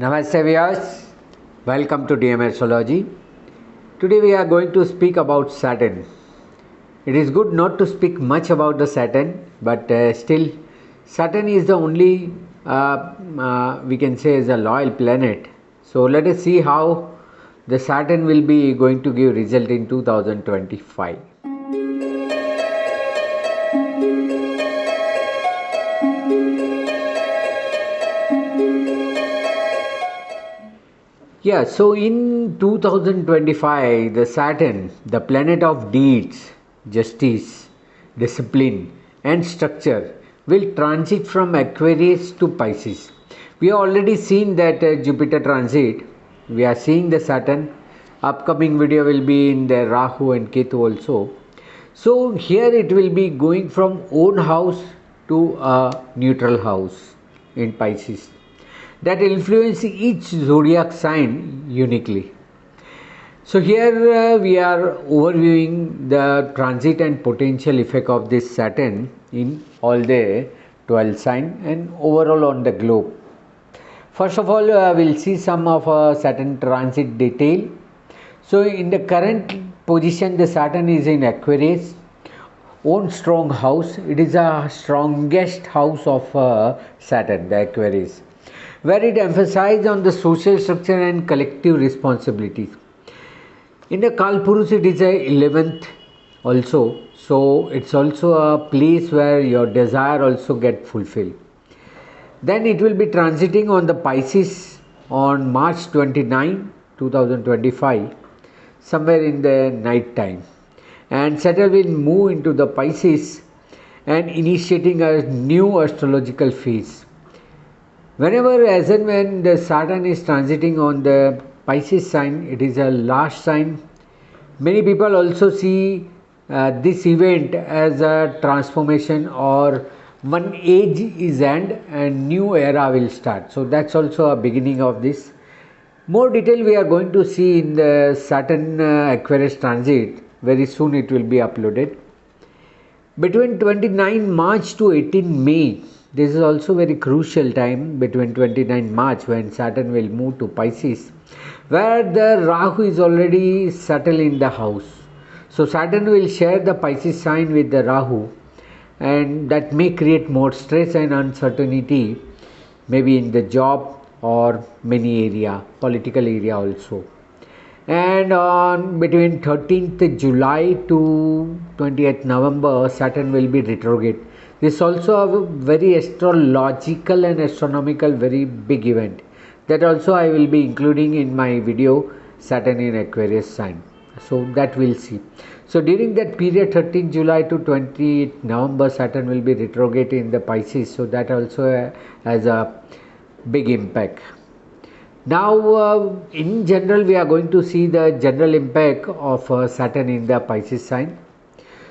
Namaste Viewers, welcome to Astrology. Today we are going to speak about Saturn. It is good not to speak much about the Saturn, but still Saturn is the only we can say is a loyal planet. So let us see how the Saturn will be going to give result in 2025. Yeah, so in 2025, the Saturn, the planet of deeds, justice, discipline, and structure, will transit from Aquarius to Pisces. We have already seen that Jupiter transit. We are seeing the Saturn. Upcoming video will be in the Rahu and Ketu also. So here it will be going from own house to a neutral house in Pisces, that influence each zodiac sign uniquely. So here we are overviewing the transit and potential effect of this Saturn in all the 12 sign and overall on the globe. First of all, we'll see some of Saturn transit detail. So in the current position, the Saturn is in Aquarius, own strong house. It is a strongest house of Saturn, the Aquarius, where it emphasizes on the social structure and collective responsibilities. In the Kalpurus, it is a 11th also, so it's also a place where your desire also get fulfilled. Then it will be transiting on the Pisces on March 29, 2025, somewhere in the night time, and Saturn will move into the Pisces and initiating a new astrological phase. Whenever as and when the Saturn is transiting on the Pisces sign, it is a last sign. Many people also see this event as a transformation, or one age is end and new era will start. So that's also a beginning of this. More detail we are going to see in the Saturn Aquarius transit. Very soon it will be uploaded. Between 29 March to 18 May, this is also very crucial time between 29 March when Saturn will move to Pisces, where the Rahu is already settled in the house. So Saturn will share the Pisces sign with the Rahu, and that may create more stress and uncertainty, maybe in the job or many area, political area also. And on between 13th July to 20th November, Saturn will be retrograde. This is also a very astrological and astronomical very big event. That also I will be including in my video, Saturn in Aquarius sign. So that we'll see. So during that period, 13th July to 20th November, Saturn will be retrograde in the Pisces. So that also has a big impact. Now, in general, we are going to see the general impact of Saturn in the Pisces sign.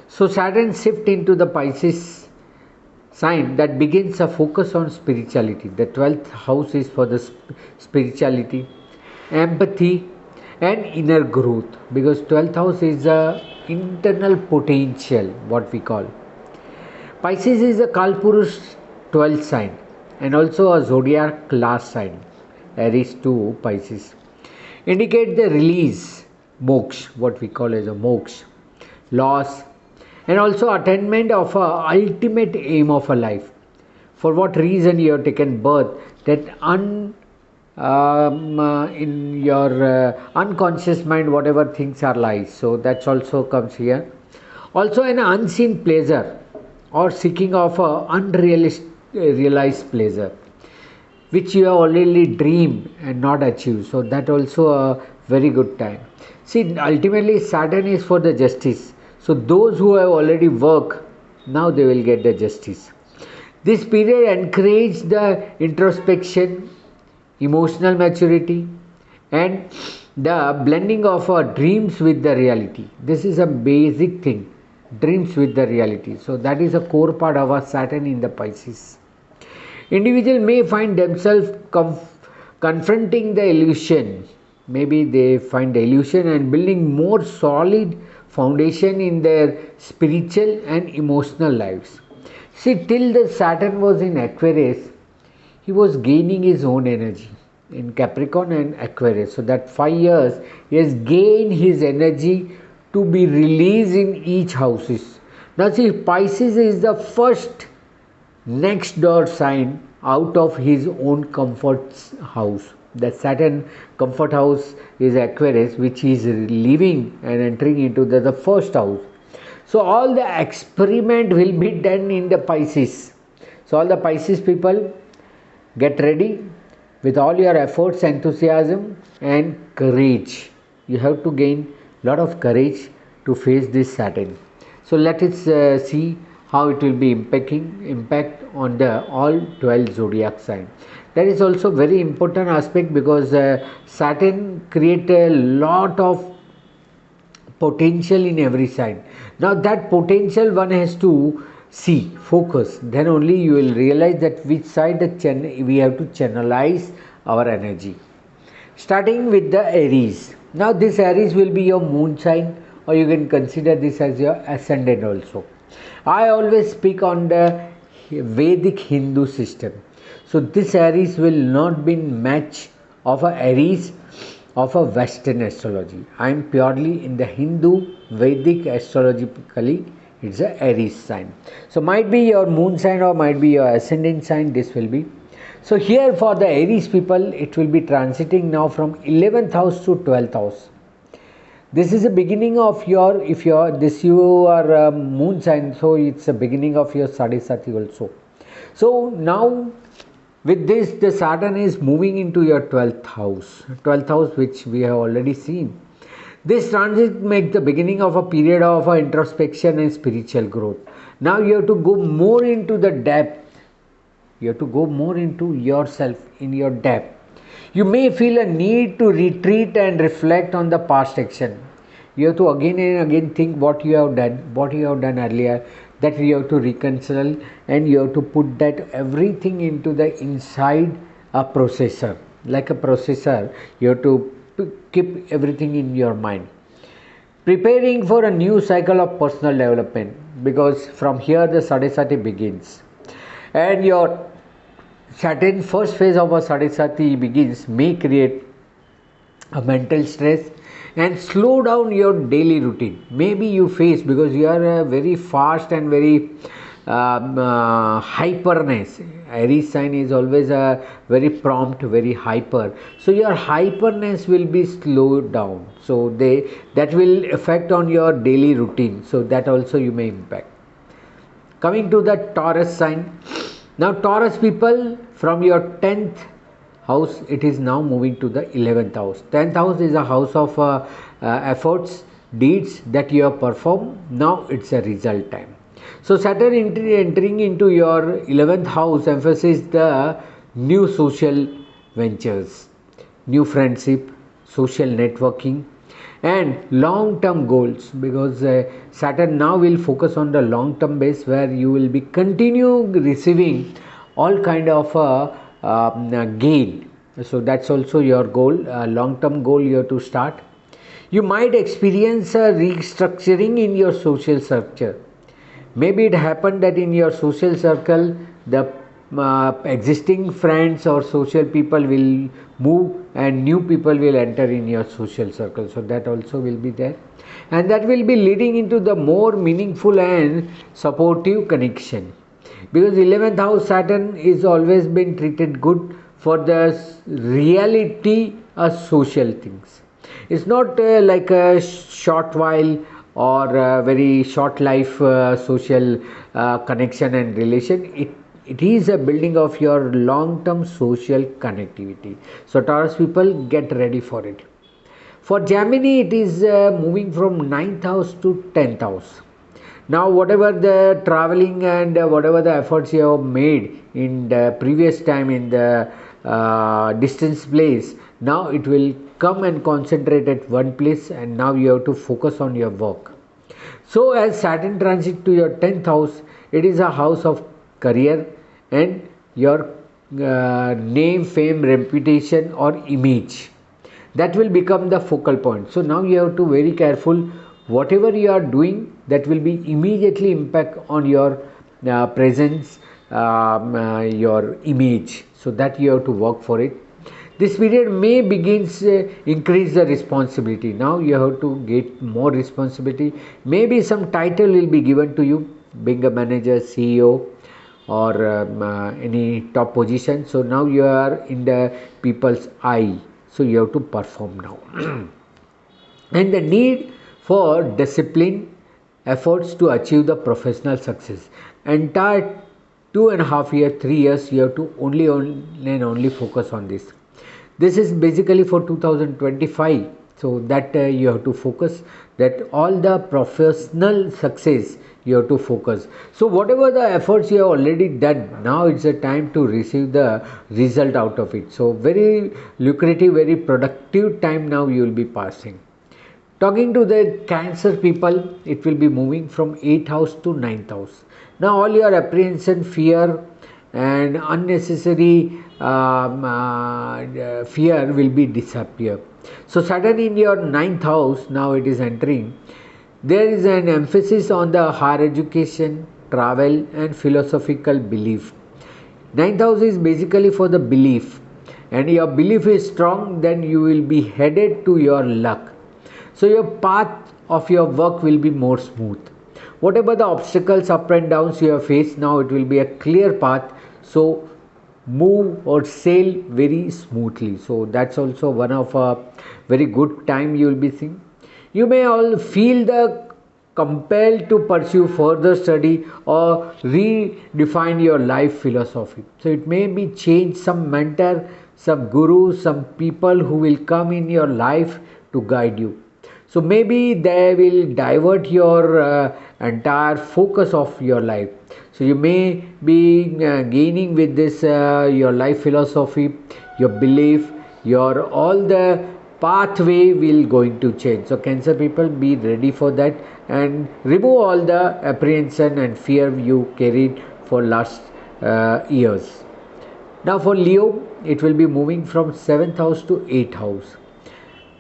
So Saturn shift into the Pisces sign, that begins a focus on spirituality. The 12th house is for the spirituality, empathy and inner growth, because 12th house is a internal potential, what we call. Pisces is a Kalpurus 12th sign and also a zodiac last sign, Aries to Pisces. Indicate the release, moksha, what we call as a moksha, loss, and also attainment of a ultimate aim of a life. For what reason you have taken birth, that in your unconscious mind, whatever things are lies. So that's also comes here. Also an unseen pleasure or seeking of a unrealized pleasure, which you have already dreamed and not achieved. So that also a very good time. See, ultimately Saturn is for the justice. So those who have already worked, now they will get the justice. This period encourages the introspection, emotional maturity, and the blending of our dreams with the reality. This is a basic thing, dreams with the reality. So that is a core part of our Saturn in the Pisces. Individuals may find themselves confronting the illusion. Maybe they find the illusion and building more solid foundation in their spiritual and emotional lives. See, till the Saturn was in Aquarius, he was gaining his own energy. in Capricorn and Aquarius. So that 5 years he has gained his energy to be released in each houses. Now see, Pisces is the first next door sign out of his own comfort house. The Saturn comfort house is Aquarius, which is leaving and entering into the first house. So all the experiment will be done in the Pisces. So all the Pisces people, get ready with all your efforts, enthusiasm and courage. You have to gain a lot of courage to face this Saturn. So let us see how it will be impact on the all 12 zodiac sign. That is also very important aspect, because Saturn create a lot of potential in every sign. Now that potential one has to see, focus, then only you will realize that which side we have to channelize our energy. Starting with the Aries. Now this Aries will be your moon sign, or you can consider this as your ascendant also. I always speak on the Vedic Hindu system. So this Aries will not be match of a Aries of a Western astrology. I am purely in the Hindu Vedic astrologically. It's a Aries sign. So might be your moon sign or might be your ascendant sign. This will be. So here for the Aries people, it will be transiting now from 11th house to 12th house. This is the beginning of your, if you are moon sign, so it's the beginning of your Sadhisati also. So now with this, the Saturn is moving into your 12th house. 12th house, which we have already seen. This transit makes the beginning of a period of introspection and spiritual growth. Now you have to go more into the depth. You have to go more into yourself, in your depth. You may feel a need to retreat and reflect on the past action. You have to again and again think what you have done earlier, that you have to reconcile, and you have to put that everything into the inside a processor. Like a processor, you have to keep everything in your mind. Preparing for a new cycle of personal development, because from here the Sadhisati begins. And your Saturn first phase of a Sadhisati begins may create a mental stress and slow down your daily routine. Maybe you face, because you are very fast and very hyperness. Aries sign is always a very prompt, very hyper. So your hyperness will be slowed down. So that will affect on your daily routine. So that also you may impact. Coming to the Taurus sign. Now Taurus people, from your 10th house, it is now moving to the 11th house. 10th house is a house of efforts, deeds that you have performed. Now it's a result time. So Saturn entering into your 11th house emphasizes the new social ventures, new friendship, social networking and long-term goals, because Saturn now will focus on the long-term base, where you will be continue receiving all kind of gain. So that's also your goal, long-term goal you have to start. You might experience a restructuring in your social structure. Maybe it happened that in your social circle, the existing friends or social people will move and new people will enter in your social circle. So that also will be there, and that will be leading into the more meaningful and supportive connection, because 11th house Saturn is always been treated good for the reality of social things. It's not like a short while or a very short life social connection and relation. It is a building of your long-term social connectivity. So Taurus people, get ready for it. For Gemini, it is moving from 9th house to 10th house. Now whatever the traveling and whatever the efforts you have made in the previous time in the distance place, now it will come and concentrate at one place, and now you have to focus on your work. So as Saturn transit to your 10th house, it is a house of career and your name, fame, reputation or image. That will become the focal point. So now you have to very careful, whatever you are doing, that will be immediately impact on your presence, your image. So that you have to work for it. This period may begins increase the responsibility. Now you have to get more responsibility. Maybe some title will be given to you, being a manager, CEO, or any top position. So now you are in the people's eye. So you have to perform now. And the need for discipline efforts to achieve the professional success. Entire 2.5 years, 3 years, you have to only focus on this. This is basically for 2025. So that you have to focus, that all the professional success you have to focus. So whatever the efforts you have already done, now it's a time to receive the result out of it. So very lucrative, very productive time now you will be passing. Talking to the Cancer people, it will be moving from 8th house to 9th house. Now all your apprehension, fear and unnecessary fear will be disappear. So Saturn in your 9th house, now it is entering. There is an emphasis on the higher education, travel and philosophical belief. 9th house is basically for the belief, and your belief is strong, then you will be headed to your luck. So your path of your work will be more smooth. Whatever the obstacles, up and downs you have faced, now it will be a clear path. So move or sail very smoothly. So that's also one of a very good time you will be seeing. You may all feel the compelled to pursue further study or redefine your life philosophy. So it may be change, some mentor, some guru, some people who will come in your life to guide you. So maybe they will divert your entire focus of your life. So you may be gaining with this your life philosophy, your belief, your all the pathway will going to change. So Cancer people, be ready for that and remove all the apprehension and fear you carried for last years. Now for Leo, it will be moving from 7th house to 8th house.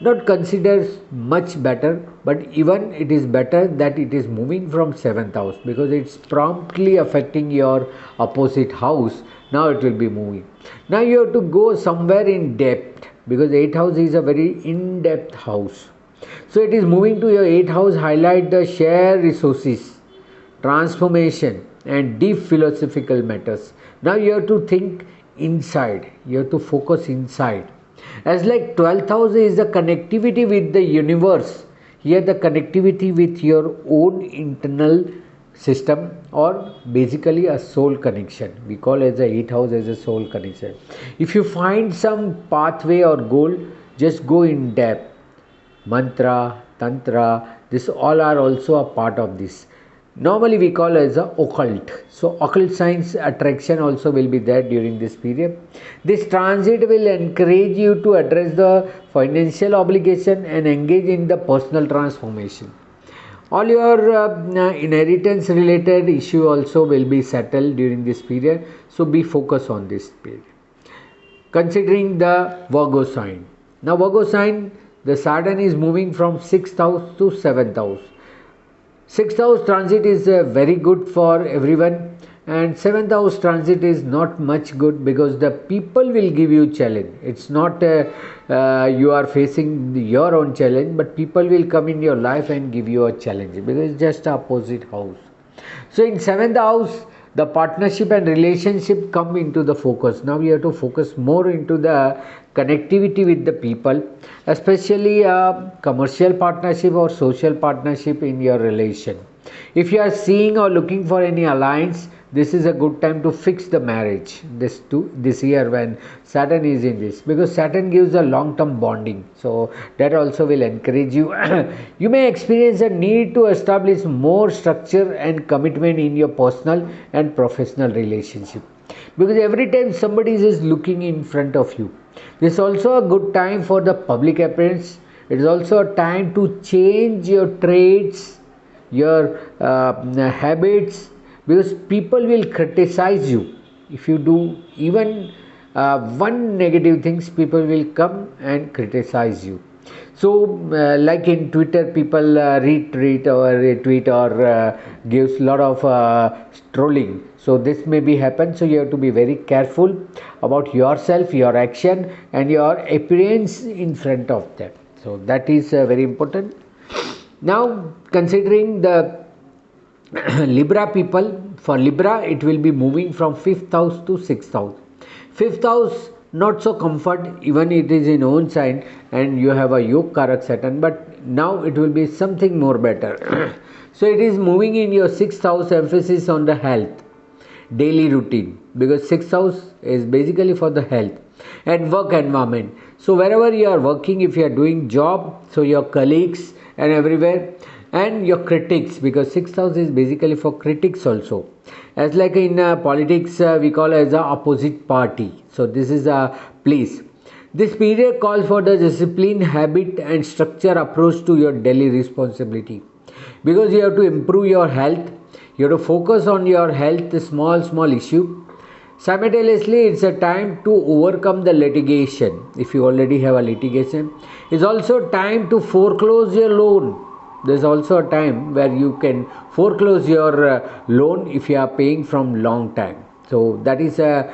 Not considered much better, but even it is better that it is moving from 7th house, because it's promptly affecting your opposite house. Now it will be moving. Now you have to go somewhere in depth, because 8th house is a very in-depth house. So it is moving to your 8th house, highlight the shared resources, transformation and deep philosophical matters. Now you have to think inside, you have to focus inside. As like 12th house is the connectivity with the universe, here the connectivity with your own internal system, or basically a soul connection. We call as the 8th house as a soul connection. If you find some pathway or goal, just go in depth. Mantra, tantra, this all are also a part of this. Normally we call as a occult. So occult science attraction also will be there during this period. This transit will encourage you to address the financial obligation and engage in the personal transformation. All your inheritance related issue also will be settled during this period. So be focused on this period. Considering the Virgo sign. Now Virgo sign, the Saturn is moving from 6th house to 7th house. 6th house transit is very good for everyone, and 7th house transit is not much good, because the people will give you challenge. It's not you are facing your own challenge, but people will come in your life and give you a challenge, because it's just opposite house. So in 7th house, the partnership and relationship come into the focus. Now you have to focus more into the connectivity with the people, especially commercial partnership or social partnership in your relation. If you are seeing or looking for any alliance, this is a good time to fix the marriage this year when Saturn is in this, because Saturn gives a long-term bonding. So that also will encourage you. You may experience a need to establish more structure and commitment in your personal and professional relationship, because every time somebody is looking in front of you. This is also a good time for the public appearance. It is also a time to change your traits, your habits, because people will criticize you. If you do even one negative things, people will come and criticize you. So, like in Twitter, people retweet or retweet or gives lot of trolling. So this may be happen. So you have to be very careful about yourself, your action, and your appearance in front of them. So that is very important. Now, considering the Libra people, for Libra it will be moving from 5th house to 6th house. 5th house not so comfort, even it is in own sign and you have a Yog Karak Saturn, but now it will be something more better. So it is moving in your 6th house, emphasis on the health, daily routine, because 6th house is basically for the health and work environment. So wherever you are working, if you are doing job, so your colleagues and everywhere, and your critics, because 6th house is basically for critics also, as like in politics we call as a opposite party. So this is a place. This period calls for the discipline, habit and structure approach to your daily responsibility, because you have to improve your health, you have to focus on your health, small issue. Simultaneously, it's a time to overcome the litigation. If you already have a litigation, it's also time to foreclose your loan. There's also a time where you can foreclose your loan if you are paying from long time. So that is a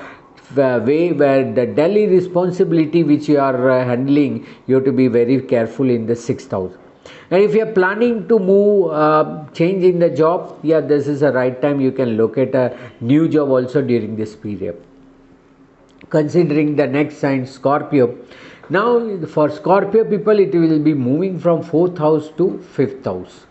way where the daily responsibility which you are handling, you have to be very careful in the 6th house. And if you are planning to move, change in the job, yeah, this is the right time. You can locate a new job also during this period. Considering the next sign, Scorpio. Now, for Scorpio people, it will be moving from 4th house to 5th house.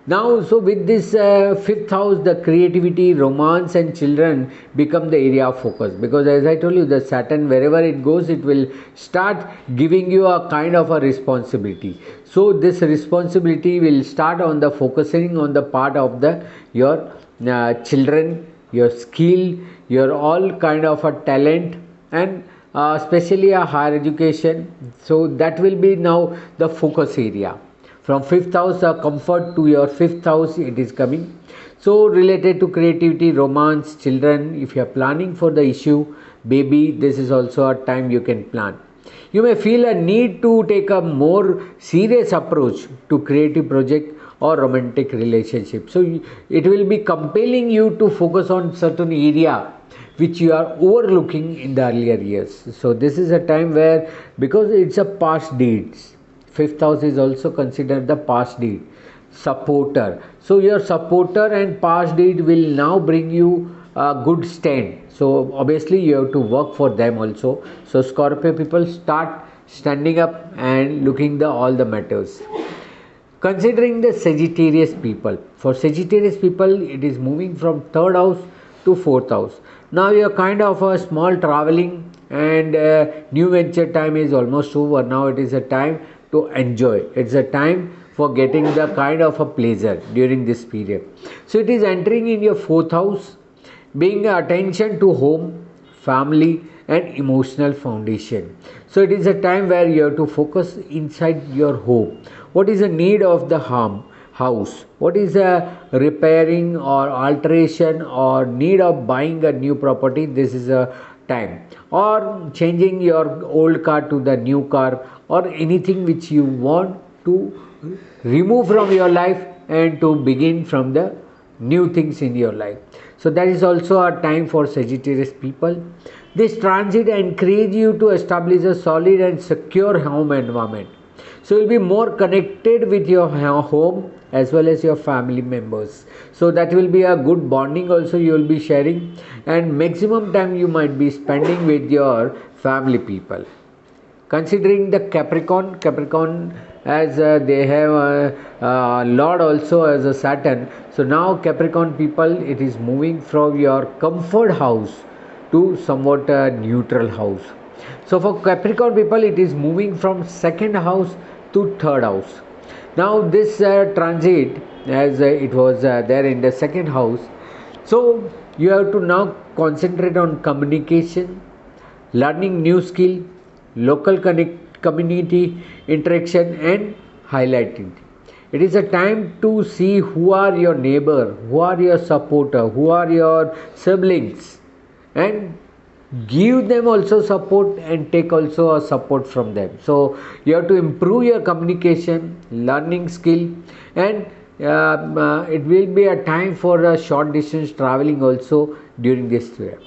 Now, so with this 5th house, the creativity, romance and children become the area of focus, because as I told you, the Saturn, wherever it goes, it will start giving you a kind of a responsibility. So this responsibility will start on the focusing on the part of the your children, your skill, your all kind of a talent, and especially a higher education. So that will be now the focus area. From 5th house, comfort to your 5th house, it is coming. So related to creativity, romance, children, if you are planning for the issue, baby, this is also a time you can plan. You may feel a need to take a more serious approach to creative project or romantic relationship. So it will be compelling you to focus on certain area which you are overlooking in the earlier years. So this is a time where, because it's a past deeds, 5th house is also considered the past deed, supporter. So your supporter and past deed will now bring you a good stand. So obviously you have to work for them also. So Scorpio people, start standing up and looking the all the matters. Considering the Sagittarius people, for Sagittarius people it is moving from 3rd house to 4th house. Now you're kind of a small traveling and new venture time is almost over. Now it is a time to enjoy. It's a time for getting the kind of a pleasure during this period. So it is entering in your 4th house, being attention to home, family and emotional foundation. So it is a time where you have to focus inside your home. What is the need of the house? What is a repairing or alteration or need of buying a new property? This is a time. Or changing your old car to the new car, or anything which you want to remove from your life and to begin from the new things in your life. So that is also a time for Sagittarius people. This transit encourage you to establish a solid and secure home environment. So you'll be more connected with your home as well as your family members. So that will be a good bonding also you will be sharing, and maximum time you might be spending with your family people. Considering the Capricorn as they have a Lord also as a Saturn. So now Capricorn people, it is moving from your comfort house to somewhat a neutral house. So for Capricorn people, it is moving from 2nd house to 3rd house. Now this transit, as it was there in the 2nd house, so you have to now concentrate on communication, learning new skill, local community interaction and highlighting. It is a time to see who are your neighbor, who are your supporter, who are your siblings, and give them also support and take also a support from them. So you have to improve your communication, learning skill, and it will be a time for a short distance traveling also during this year.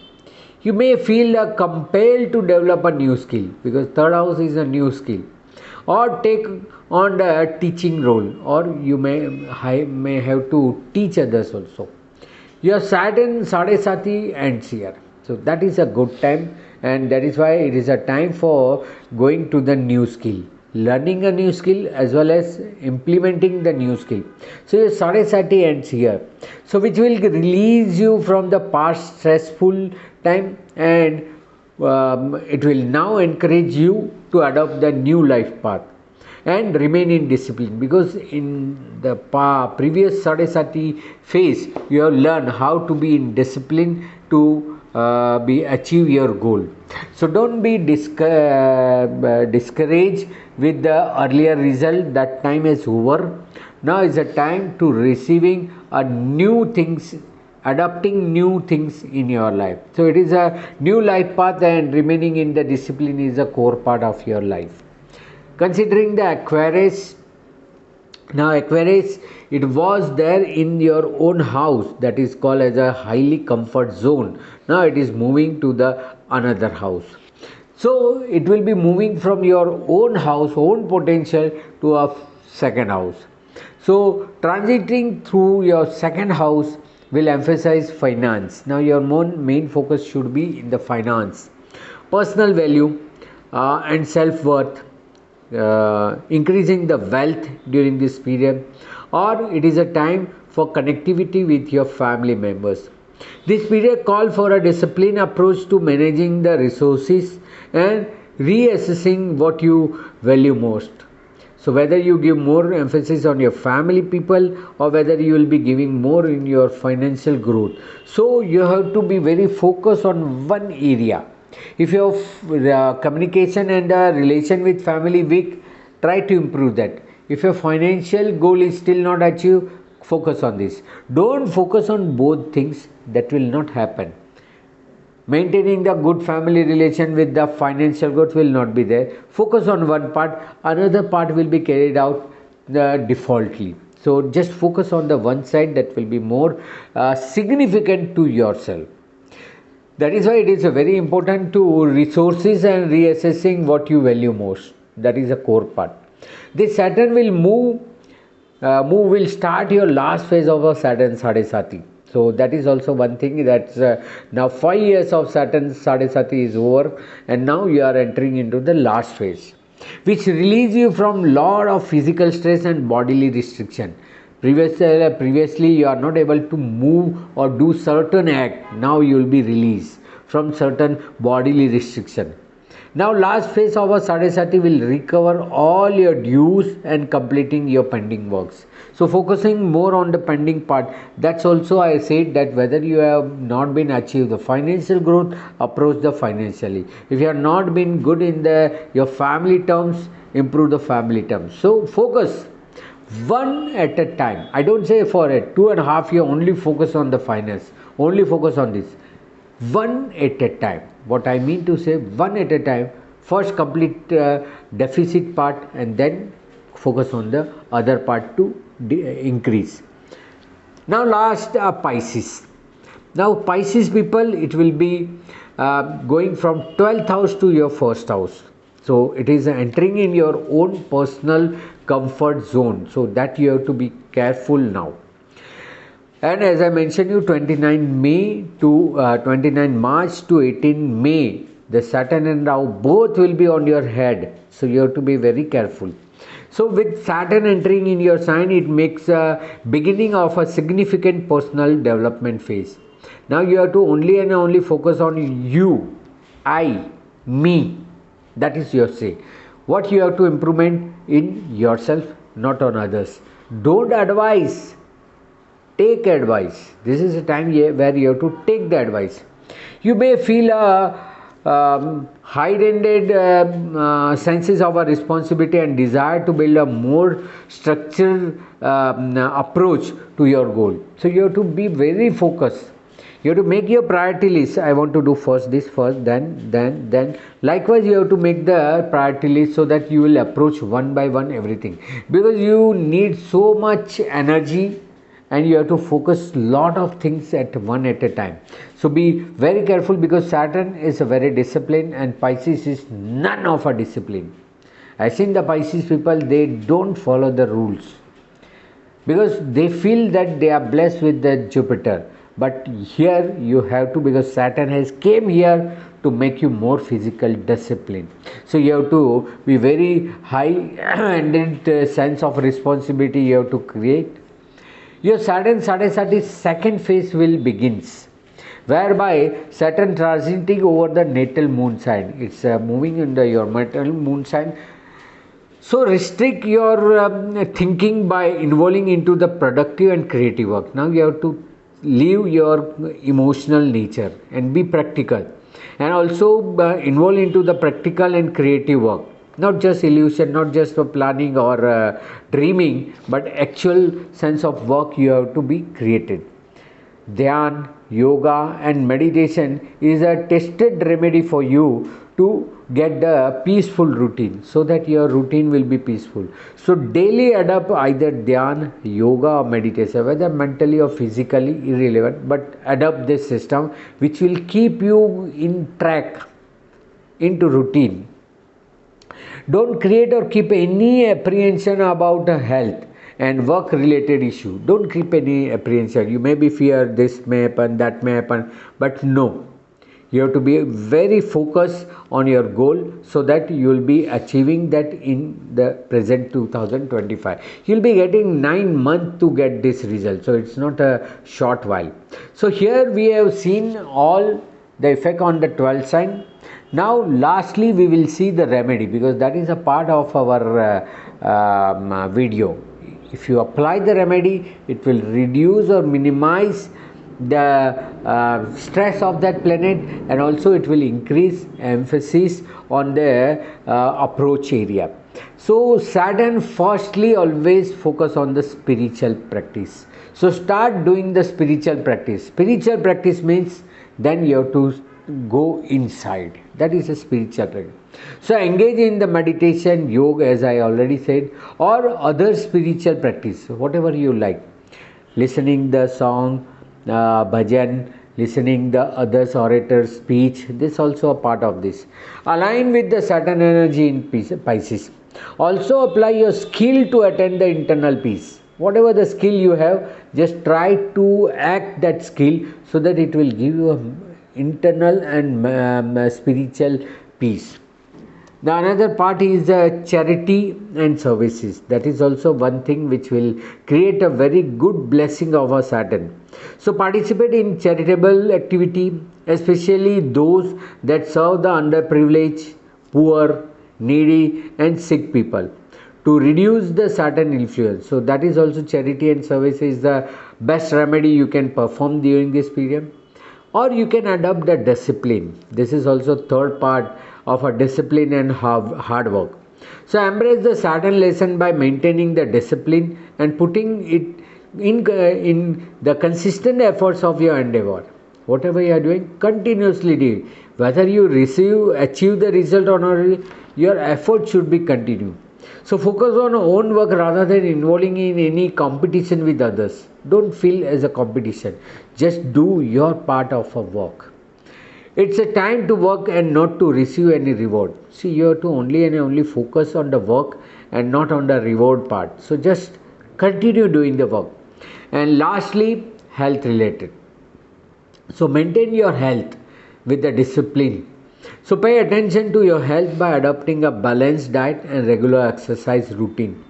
You may feel compelled to develop a new skill, because third house is a new skill, or take on the teaching role, or you may have to teach others also. Your Saturn Sadesati ends here. So that is a good time, and that is why it is a time for going to the new skill, learning a new skill as well as implementing the new skill. So your Sadesati ends here. So which will release you from the past stressful time, and it will now encourage you to adopt the new life path and remain in discipline, because in the previous Sadesati phase you have learned how to be in discipline to achieve your goal. So don't be discouraged with the earlier result. That time is over. Now is the time to receiving a new things, adopting new things in your life. So it is a new life path, and remaining in the discipline is a core part of your life. Considering the Aquarius, now Aquarius, it was there in your own house, that is called as a highly comfort zone. Now it is moving to the another house. So it will be moving from your own house, own potential, to a second house. So transiting through your second house will emphasize finance. Now your main focus should be in the finance, personal value, and self-worth, increasing the wealth during this period, or it is a time for connectivity with your family members. This period calls for a disciplined approach to managing the resources and reassessing what you value most. So whether you give more emphasis on your family people, or whether you will be giving more in your financial growth. So you have to be very focused on one area. If your communication and relation with family weak, try to improve that. If your financial goal is still not achieved, focus on this. Don't focus on both things, that will not happen. Maintaining the good family relation with the financial growth will not be there. Focus on one part, another part will be carried out defaultly. So just focus on the one side, that will be more significant to yourself. That is why it is very important to resources and reassessing what you value most. That is a core part. This Saturn will will start your last phase of a Saturn Sadesati. So that is also one thing, that now 5 years of Saturn Sadesati is over, and now you are entering into the last phase, which release you from lot of physical stress and bodily restriction. Previously you are not able to move or do certain act. Now you will be released from certain bodily restriction. Now last phase of a Sadesati will recover all your dues and completing your pending works. So focusing more on the pending part. That's also I said that whether you have not been achieved the financial growth, approach the financially. If you have not been good in your family terms, improve the family terms. So focus one at a time. I don't say for a 2.5 year only focus on the finance, only focus on this. One at a time. What I mean to say, one at a time. First complete deficit part, and then focus on the other part to increase. Now last Pisces. Now Pisces people, it will be going from 12th house to your first house. So it is entering in your own personal comfort zone. So that you have to be careful now. And as I mentioned you, 29 March to 18 May, the Saturn and Rahu both will be on your head. So you have to be very careful. So with Saturn entering in your sign, it makes a beginning of a significant personal development phase. Now you have to only and only focus on you, I, me. That is your say. What you have to improvement in yourself, not on others. Don't advise. Take advice. This is a time where you have to take the advice. You may feel a heightened senses of a responsibility and desire to build a more structured approach to your goal. So you have to be very focused. You have to make your priority list. I want to do first this first, then. Likewise, you have to make the priority list so that you will approach one by one everything. Because you need so much energy and you have to focus lot of things at a time. So be very careful, because Saturn is a very disciplined and Pisces is none of a discipline. I seen the Pisces people, they don't follow the rules because they feel that they are blessed with the Jupiter. But here you have to, because Saturn has came here to make you more physical discipline. So you have to be very high-ended sense of responsibility you have to create. Your Saturn Sadhesati's second phase will begins, whereby Saturn transiting over the natal moon sign. It's moving in your natal moon sign. So restrict your thinking by involving into the productive and creative work. Now you have to leave your emotional nature and be practical, and also involve into the practical and creative work. Not just illusion, not just for planning or dreaming, but actual sense of work you have to be created. Dhyan, yoga and meditation is a tested remedy for you to get the peaceful routine, so that your routine will be peaceful. So daily adopt either dhyan, yoga or meditation, whether mentally or physically, irrelevant, but adopt this system which will keep you in track, into routine. Don't create or keep any apprehension about health and work related issue. Don't keep any apprehension. You may be fear this may happen, that may happen, but no. You have to be very focused on your goal, so that you will be achieving that in the present 2025. You will be getting 9 months to get this result. So it's not a short while. So here we have seen all the effect on the 12th sign. Now lastly we will see the remedy, because that is a part of our video. If you apply the remedy, it will reduce or minimize the stress of that planet, and also it will increase emphasis on the approach area. So Saturn firstly always focus on the spiritual practice. So start doing the spiritual practice. Spiritual practice means then you have to go inside. That is a spiritual practice. So engage in the meditation, yoga, as I already said, or other spiritual practice, whatever you like. Listening the song, bhajan, listening the others orators speech, this also a part of this. Align with the Saturn energy in Pisces. Also apply your skill to attain the internal peace. Whatever the skill you have, just try to act that skill, so that it will give you a internal and spiritual peace. The another part is charity and services. That is also one thing which will create a very good blessing of a Saturn. So participate in charitable activity, especially those that serve the underprivileged, poor, needy and sick people, to reduce the Saturn influence. So that is also charity and service is the best remedy you can perform during this period. Or you can adopt the discipline. This is also third part of a discipline and hard work. So embrace the Saturn lesson by maintaining the discipline and putting it in the consistent efforts of your endeavor. Whatever you are doing, continuously do. Whether you achieve the result or not, your effort should be continued. So focus on own work rather than involving in any competition with others. Don't feel as a competition. Just do your part of a work. It's a time to work and not to receive any reward. See, you have to only and only focus on the work and not on the reward part. So just continue doing the work. And lastly, health related. So maintain your health with the discipline. So pay attention to your health by adopting a balanced diet and regular exercise routine.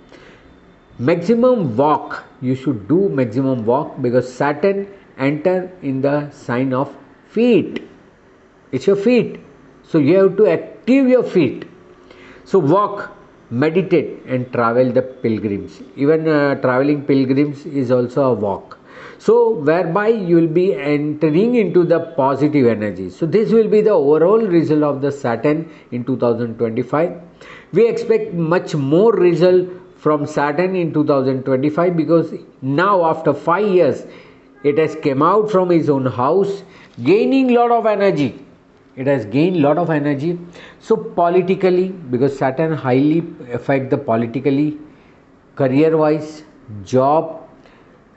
Maximum walk. You should do maximum walk, because Saturn enter in the sign of feet. It's your feet. So you have to active your feet. So walk, meditate and travel the pilgrims. Even traveling pilgrims is also a walk. So whereby you will be entering into the positive energy. So this will be the overall result of the Saturn in 2025. We expect much more result from Saturn in 2025, because now after 5 years It has come out from his own house, gaining lot of energy. It has gained lot of energy. So politically, because Saturn highly affect the politically, career wise, job,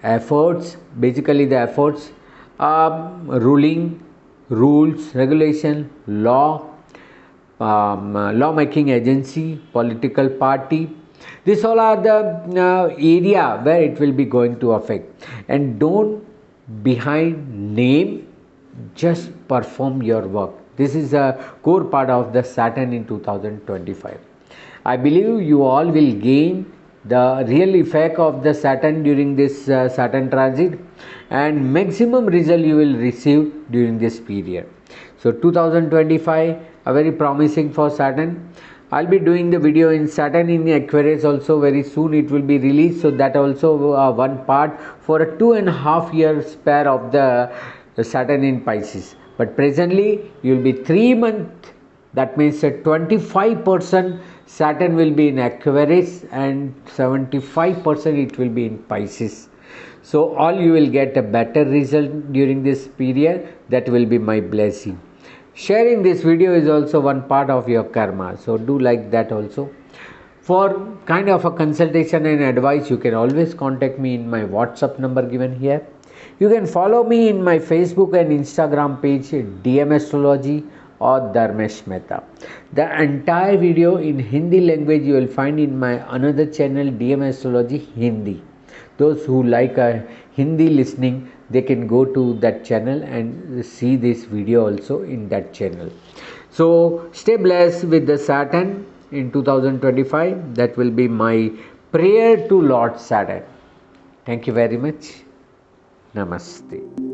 efforts, basically the efforts, ruling, rules, regulation, law, law making agency, political party. These all are the area where it will be going to affect. And don't behind name, just perform your work. This is a core part of the Saturn in 2025. I believe you all will gain the real effect of the Saturn during this Saturn transit, and maximum result you will receive during this period. So 2025 a very promising for Saturn. I'll be doing the video in Saturn in Aquarius also very soon. It will be released, so that also one part for a 2.5 year spare of the Saturn in Pisces. But presently you will be 3 months. That means 25% Saturn will be in Aquarius and 75% it will be in Pisces. So all you will get a better result during this period. That will be my blessing. Sharing this video is also one part of your karma. So do like that also. For kind of a consultation and advice, you can always contact me in my WhatsApp number given here. You can follow me in my Facebook and Instagram page DM Astrology or Dharmesh Mehta. The entire video in Hindi language you will find in my another channel DM Astrology Hindi. Those who like Hindi listening, they can go to that channel and see this video also in that channel. So stay blessed with the Saturn in 2025. That will be my prayer to Lord Saturn. Thank you very much. Namaste.